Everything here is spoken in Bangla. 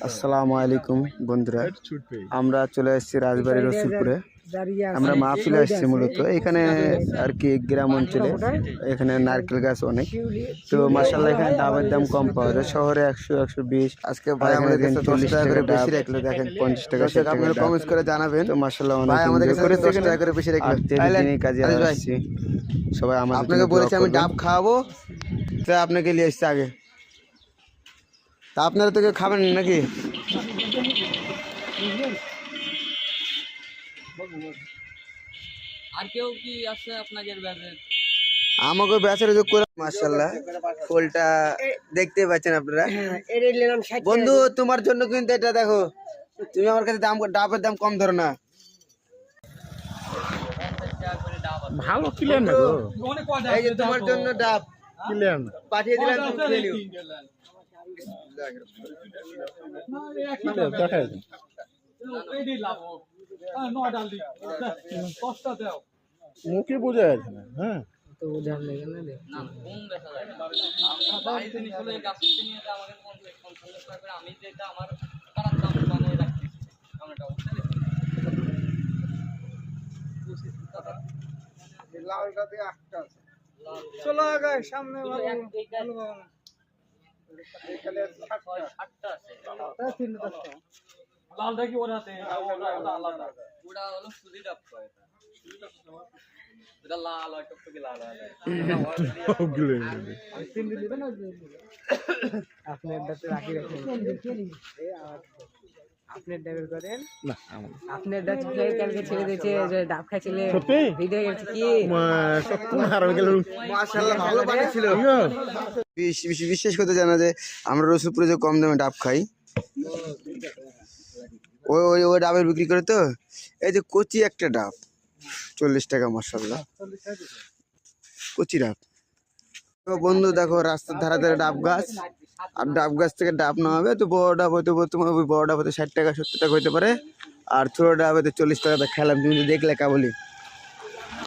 আসসালামু আলাইকুম বন্ধুরা, আমরা চলে এসেছি রাজবাড়ী রসুলপুরে। আমরা মাহফিলে আসছি মূলত এখানে আর কি, গ্রাম অঞ্চলে। এখানে নারকেল গাছ অনেক, তো মাশাআল্লাহ এখানে ডাবের দাম কম পাওয়া যায়। শহরে 100-120, আজকে ভাই আমাদের কাছে 40 টাকা করে বেশি রাখলো। দেখেন 50 টাকা। আপনারা কমেন্ট করে জানাবেন। তো মাশাআল্লাহ অনেক আমাদের কাছে 10 টাকা করে বেশি রাখলো। দিনই কাজে আসছি সবাই। আপনাকে বলেছি আমি ডাব খাওয়াবো, তো আপনাকে নিয়ে এসছি আগে। তা আপনারা তো কেউ খাবেন নাকি? আর কেউ কি আছে আপনাদের ব্যাচে? আমাকে ব্যাচের যোগ করে। মাশাআল্লাহ ফুলটা দেখতে পাচ্ছেন আপনারা। বন্ধু তোমার জন্য কিন্তু এটা দেখো, তুমি আমার কাছে ডাবের দাম কম ধরো না। ভালো ক্লিয়ার না গো। এই যে তোমার জন্য ডাব ক্লিয়ার না পাঠিয়ে দিলাম, তুমি খেয়ে নিও। দেখা মুখে বোঝা যাচ্ছে না। হ্যাঁ তো বোঝার লেগে না রে না কোন দেখা যায় আমরা বাড়ি জিনিস হলো এই গাছ থেকে নিয়ে আমাকে 50 টাকা করে আমি যেটা আমার তার দাম বানিয়ে রাখছি আমরা এটা লালটাতে একটা আছে। চলো আগে সামনে ভালো ভালো এখানে 60টা আছে তাই 3-10টা লালটা কি ওর হাতে ওটা আলাদা ওটা হলো সুজি ডাব কয় এটা লাল হয় টকটকে লাল হয় আমি 3 দিলে না আপনার দাঁতে রাখি রাখেন আপনার ড্রাইভার করেন না আপনার দাঁত খেয়ে কালকে ছেড়ে দিয়েছে যে ডাব খাইছিলে সত্যি ভিডিও গেছে কি সত্যি আর গেল। মাশাআল্লাহ ভালো বানিয়েছিল। বিশেষ কথা জানা যে আমরা রসুলপুরে যে কম দামে ডাব খাই, ওই ডাবের বিক্রি করে। তো এই যে কচি একটা ডাব 40 টাকা। মাশাআল্লাহ কচি ডাব। তো বন্ধু দেখো রাস্তার ধারে ধারে ডাব গাছ, আর ডাব গাছ থেকে ডাব না হবে তো বড় ডাব হতে তোমার ওই বড় ডাব হতে 60 টাকা 70 টাকা হতে পারে, আর ছোট ডাব হতে 40 টাকা। খেলাম তুমি তো দেখলে কেবলই।